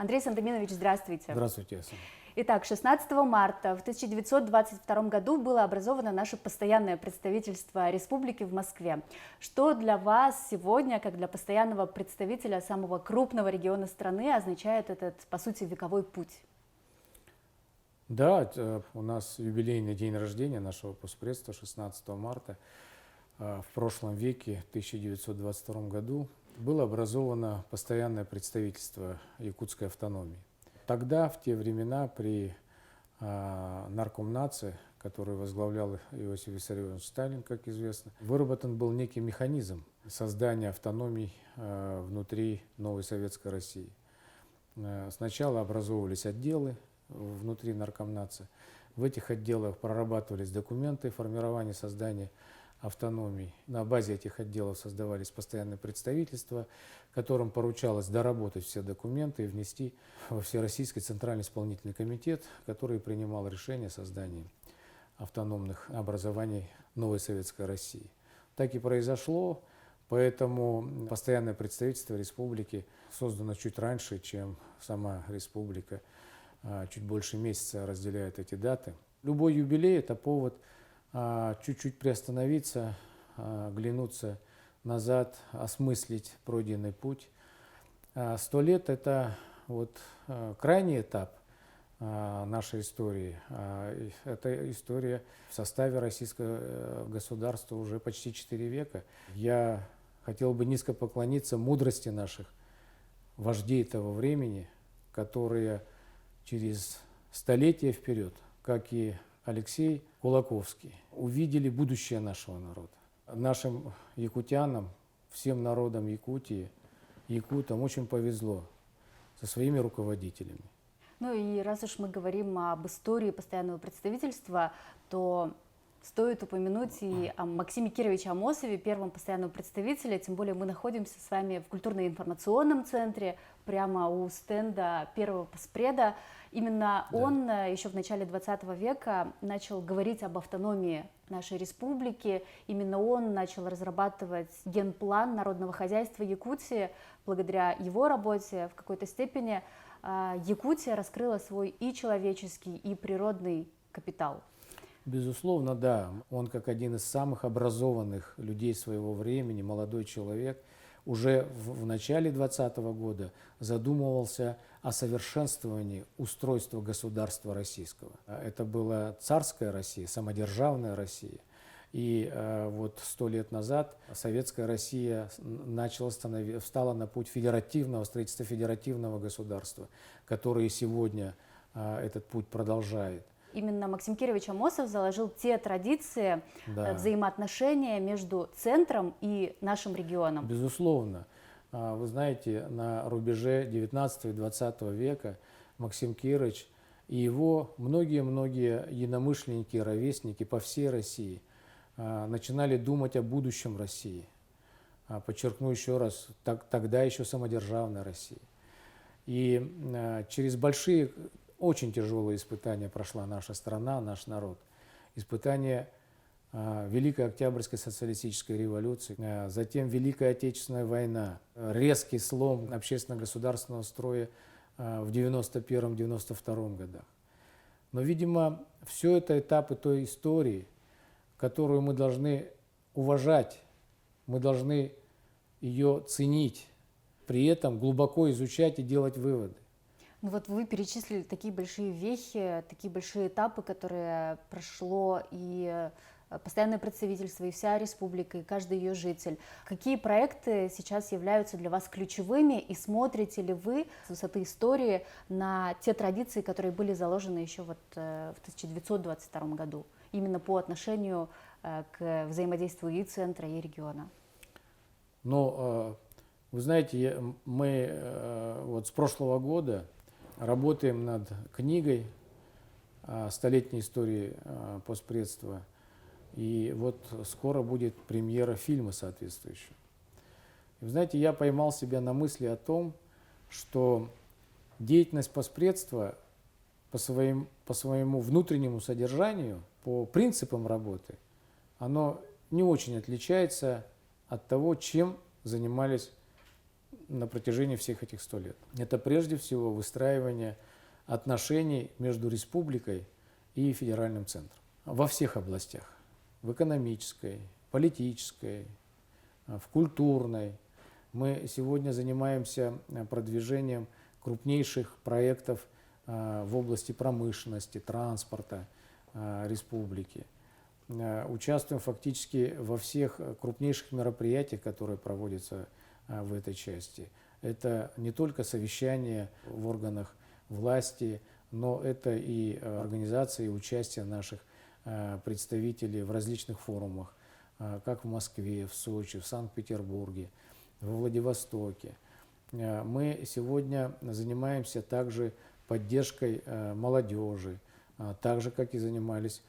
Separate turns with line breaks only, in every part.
Андрей Сандоминович, здравствуйте.
Здравствуйте, Ясен.
Итак, 16 марта в 1922 году было образовано наше постоянное представительство республики в Москве. Что для вас сегодня, как для постоянного представителя самого крупного региона страны, означает этот, по сути, вековой путь?
Да, у нас юбилейный день рождения нашего постпредства 16 марта. В прошлом веке, в 1922 году, было образовано постоянное представительство якутской автономии. Тогда, в те времена, при Наркомнации, который возглавлял Иосиф Виссарионович Сталин, как известно, выработан был некий механизм создания автономий внутри новой советской России. Сначала образовывались отделы внутри Наркомнации. В этих отделах прорабатывались документы формирования, создания автономий. На базе этих отделов создавались постоянные представительства, которым поручалось доработать все документы и внести во Всероссийский Центральный исполнительный комитет, который принимал решение о создании автономных образований новой советской России. Так и произошло, поэтому постоянное представительство республики создано чуть раньше, чем сама республика. Чуть больше месяца разделяют эти даты. Любой юбилей – это повод чуть-чуть приостановиться, оглянуться назад, осмыслить пройденный путь. 100 лет – это вот крайний этап нашей истории. Это история в составе российского государства уже почти 4 века. Я хотел бы низко поклониться мудрости наших вождей того времени, которые через столетия вперед, как и Алексей Кулаковский, увидели будущее нашего народа. Нашим якутянам, всем народам Якутии, якутам очень повезло со своими руководителями.
Ну и раз уж мы говорим об истории постоянного представительства, то стоит упомянуть и о Максиме Кировиче Амосове, первом постоянном представителе, тем более мы находимся с вами в культурно-информационном центре, прямо у стенда первого постпреда. Именно он еще в начале 20 века начал говорить об автономии нашей республики. Именно он начал разрабатывать генплан народного хозяйства Якутии. Благодаря его работе в какой-то степени Якутия раскрыла свой и человеческий, и природный капитал.
Безусловно, да. Он, как один из самых образованных людей своего времени, молодой человек, уже в начале 20 года задумывался о совершенствовании устройства государства российского. Это была царская Россия, самодержавная Россия. И вот 100 лет назад советская Россия встала на путь федеративного, строительства федеративного государства, которое сегодня этот путь продолжает.
Именно Максим Кирович Амосов заложил те традиции, взаимоотношения между центром и нашим регионом.
Безусловно. Вы знаете, на рубеже 19 и 20 века Максим Кирович и его многие-многие единомышленники, ровесники по всей России начинали думать о будущем России. Подчеркну еще раз, тогда еще самодержавная Россия. И через большие, очень тяжелые испытания прошла наша страна, наш народ. Испытания Великой Октябрьской социалистической революции, затем Великая Отечественная война, резкий слом общественно-государственного строя в 91-92 годах. Но, видимо, все это этапы той истории, которую мы должны уважать, мы должны ее ценить, при этом глубоко изучать и делать выводы.
Ну вот вы перечислили такие большие вехи, такие большие этапы, которые прошло и постоянное представительство, и вся республика, и каждый ее житель. Какие проекты сейчас являются для вас ключевыми, и смотрите ли вы с высоты истории на те традиции, которые были заложены еще вот в 1922 году, именно по отношению к взаимодействию и центра, и региона?
Ну, вы знаете, мы вот с прошлого года работаем над книгой столетней истории постпредства. И вот скоро будет премьера фильма соответствующего. И, вы знаете, я поймал себя на мысли о том, что деятельность постпредства по своему внутреннему содержанию, по принципам работы, оно не очень отличается от того, чем занимались на протяжении всех этих 100 лет. Это прежде всего выстраивание отношений между республикой и федеральным центром во всех областях. В экономической, политической, в культурной. Мы сегодня занимаемся продвижением крупнейших проектов в области промышленности, транспорта республики. Участвуем фактически во всех крупнейших мероприятиях, которые проводятся в этой части. Это не только совещания в органах власти, но это и организация и участие наших представителей в различных форумах, как в Москве, в Сочи, в Санкт-Петербурге, во Владивостоке. Мы сегодня занимаемся также поддержкой молодежи, так же, как и занимались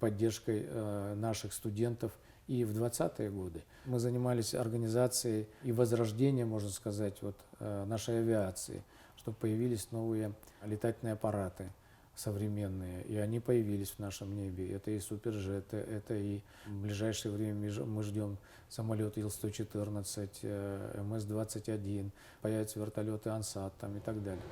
поддержкой наших студентов и в 20-е годы. Мы занимались организацией и возрождением, можно сказать, нашей авиации, чтобы появились новые летательные аппараты современные, и они появились в нашем небе. Это и суперджеты, это и в ближайшее время мы ждем самолет Ил-114, МС-21, появятся вертолеты Ансат и так далее.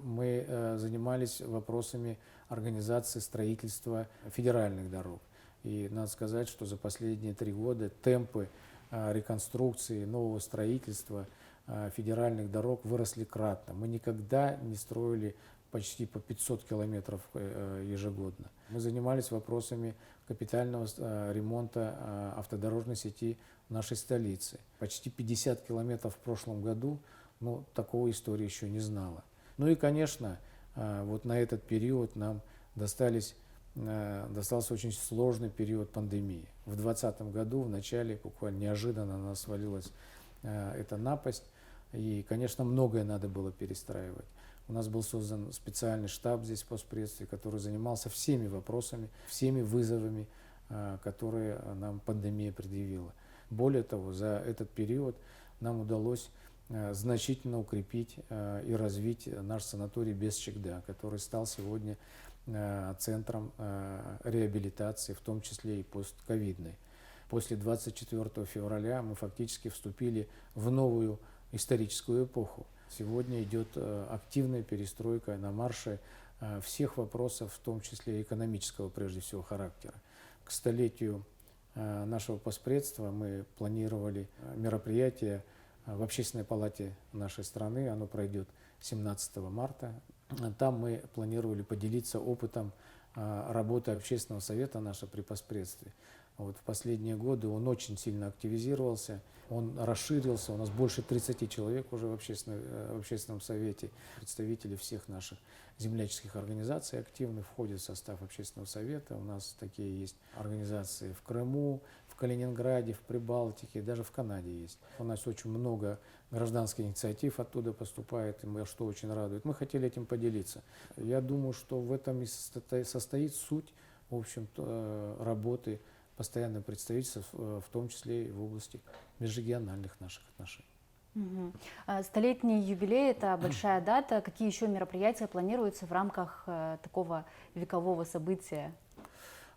Мы занимались вопросами организации строительства федеральных дорог. И надо сказать, что за последние 3 года темпы реконструкции, нового строительства федеральных дорог выросли кратно. Мы никогда не строили почти по 500 километров ежегодно. Мы занимались вопросами капитального ремонта автодорожной сети в нашей столице. Почти 50 километров в прошлом году, такого история еще не знала. Ну и, конечно, на этот период нам достался очень сложный период пандемии. В 2020 году, в начале, буквально неожиданно на нас свалилась эта напасть, и, конечно, многое надо было перестраивать. У нас был создан специальный штаб здесь в Поспредстве, который занимался всеми вопросами, всеми вызовами, которые нам пандемия предъявила. Более того, за этот период нам удалось значительно укрепить и развить наш санаторий Бесчегда, который стал сегодня центром реабилитации, в том числе и постковидной. После 24 февраля мы фактически вступили в новую историческую эпоху. Сегодня идет активная перестройка на марше всех вопросов, в том числе экономического, прежде всего, характера. К 100-летию нашего Поспредства мы планировали мероприятие в Общественной палате нашей страны. Оно пройдет 17 марта. Там мы планировали поделиться опытом работы Общественного совета нашего при Поспредстве. В последние годы он очень сильно активизировался, он расширился, у нас больше 30 человек уже в Общественном совете. Представители всех наших земляческих организаций активно входят в состав Общественного совета. У нас такие есть организации в Крыму, в Калининграде, в Прибалтике, даже в Канаде есть. У нас очень много гражданских инициатив оттуда поступает, и что очень радует. Мы хотели этим поделиться. Я думаю, что в этом и состоит суть, в общем-то, работы постоянного представительства, в том числе и в области межрегиональных наших отношений.
Столетний юбилей – это большая дата. Какие еще мероприятия планируются в рамках такого векового события?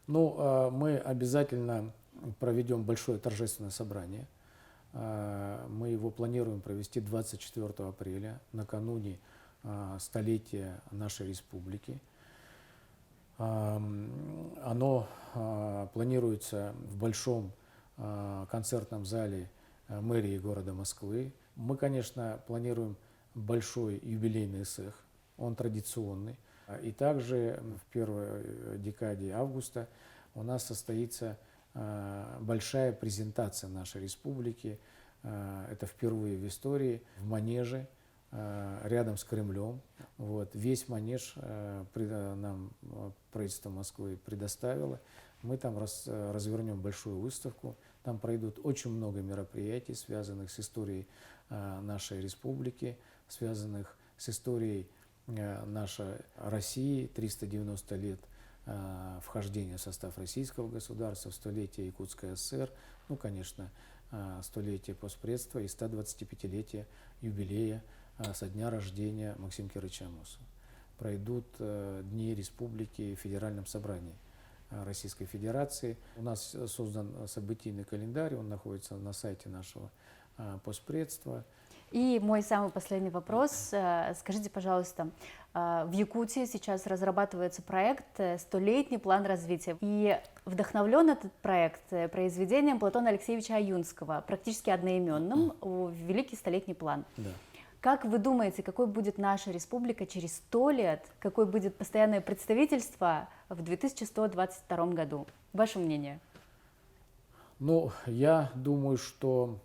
Мы обязательно проведем большое торжественное собрание. Мы его планируем провести 24 апреля, накануне столетия нашей республики. Оно планируется в большом концертном зале мэрии города Москвы. Мы, конечно, планируем большой юбилейный эссэх, он традиционный. И также в первой декаде августа у нас состоится большая презентация нашей республики. Это впервые в истории в манеже рядом с Кремлем. Весь манеж нам правительство Москвы предоставило. Мы там развернем большую выставку. Там пройдут очень много мероприятий, связанных с историей нашей республики, связанных с историей нашей России, 390 лет вхождения в состав российского государства, 100-летие Якутской ССР, конечно, 100-летие Поспредства и 125-летие юбилея со дня рождения Максима Кировича Амосова. Пройдут Дни Республики в Федеральном собрании Российской Федерации. У нас создан событийный календарь, он находится на сайте нашего постпредства.
И мой самый последний вопрос. Скажите, пожалуйста, в Якутии сейчас разрабатывается проект «100-летний план развития». И вдохновлен этот проект произведением Платона Алексеевича Аюнского, практически одноименным, «Великий 100-летний план».
Да.
Как вы думаете, какой будет наша республика через 100 лет? Какое будет постоянное представительство в 2122 году? Ваше мнение?
Ну, я думаю, что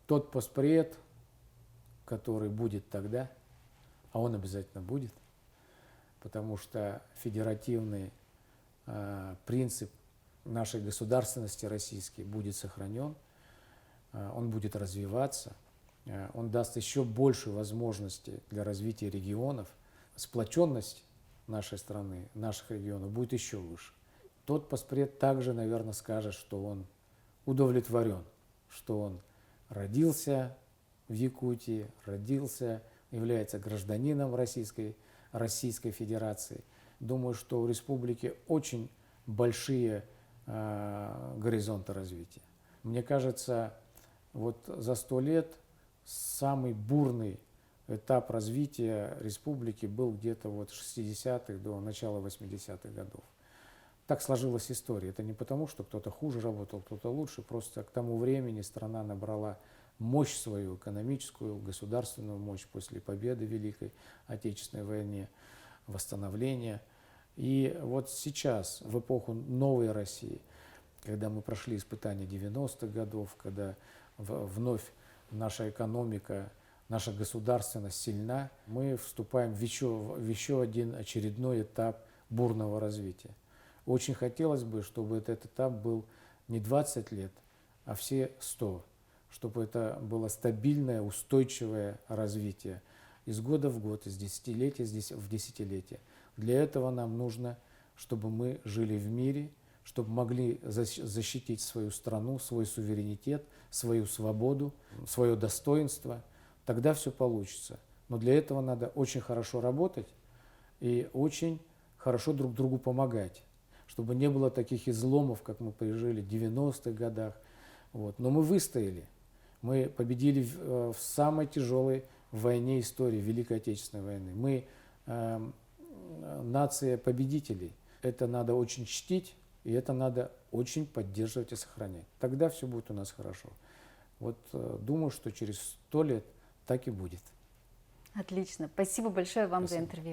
тот постпред, который будет тогда, а он обязательно будет, потому что федеративный принцип нашей государственности российской будет сохранен, он будет развиваться, он даст еще больше возможностей для развития регионов, сплоченность нашей страны, наших регионов будет еще выше. Тот постпред также, наверное, скажет, что он удовлетворен, что он родился в Якутии, является гражданином Российской Федерации. Думаю, что у республики очень большие горизонты развития. Мне кажется, вот за 100 лет самый бурный этап развития республики был где-то вот с 60-х до начала 80-х годов. Так сложилась история. Это не потому, что кто-то хуже работал, кто-то лучше. Просто к тому времени страна набрала мощь свою, экономическую, государственную мощь после победы в Великой Отечественной войне, восстановления. И вот сейчас, в эпоху новой России, когда мы прошли испытания 90-х годов, когда вновь наша экономика, наша государственность сильна, мы вступаем в еще один очередной этап бурного развития. Очень хотелось бы, чтобы этот этап был не 20 лет, а все 100, чтобы это было стабильное, устойчивое развитие из года в год, из десятилетия в десятилетие. Для этого нам нужно, чтобы мы жили в мире, чтобы могли защитить свою страну, свой суверенитет, свою свободу, свое достоинство. Тогда все получится. Но для этого надо очень хорошо работать и очень хорошо друг другу помогать, чтобы не было таких изломов, как мы пережили в 90-х годах. Вот. Но мы выстояли. Мы победили в самой тяжелой войне истории, Великой Отечественной войны. Мы нация победителей. Это надо очень чтить, и это надо очень поддерживать и сохранять. Тогда все будет у нас хорошо. Вот думаю, что через 100 лет так и будет.
Отлично. Спасибо большое вам за
Спасибо.
интервью.